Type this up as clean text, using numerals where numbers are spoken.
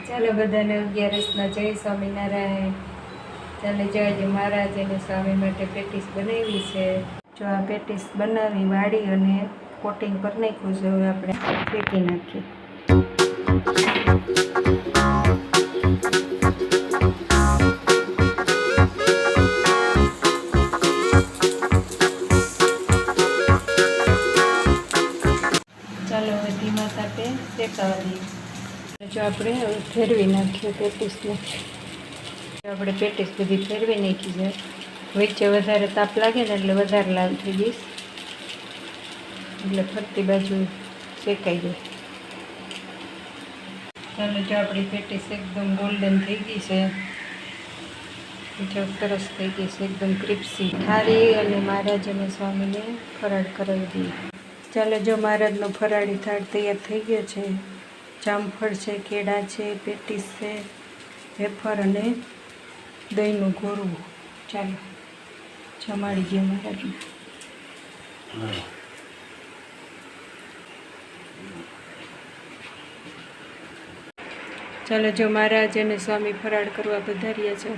ચાલો બધાને 11 જય સ્વામિનારાયણ। ચાલો જય મહારાજ અને સ્વામી માટે પેટીસ બનાવી છે। જો આ પેટીસ બનાવી વાળી અને કોટિંગ કરી નાખ્યું છે। હવે આપણે ફેંકી નાખીએ। ચાલો હવે ધીમા તાપે શેકાવા દઈએ। જો આપણે હવે ફેરવી નાખીએ પેટીસને। આપણે પેટીસ બધી ફેરવી નાખી છે। વચ્ચે વધારે તાપ લાગે ને એટલે વધારે લાલ થઈ જઈશ, એટલે ફરતી બાજુ શેકાઈ જાય। ચાલો જો આપણી પેટીસ એકદમ ગોલ્ડન થઈ ગઈ છે। જો સરસ થઈ ગઈ છે, એકદમ ક્રિસ્પી। થાળી અને મહારાજ અને સ્વામીને ફરાળ કરાવી દઈએ। ચાલો જો મહારાજનો ફરાળી થાળ તૈયાર થઈ ગયો છે। જામફળ છે, કેળા છે, પેટીસ છે, વેફર અને દહીંનું ગોળું। ચાલો જમાડી દઈએ મહારાજને। ચાલો જો મહારાજ અને સ્વામી ફરાળ કરવા પધાર્યા છે।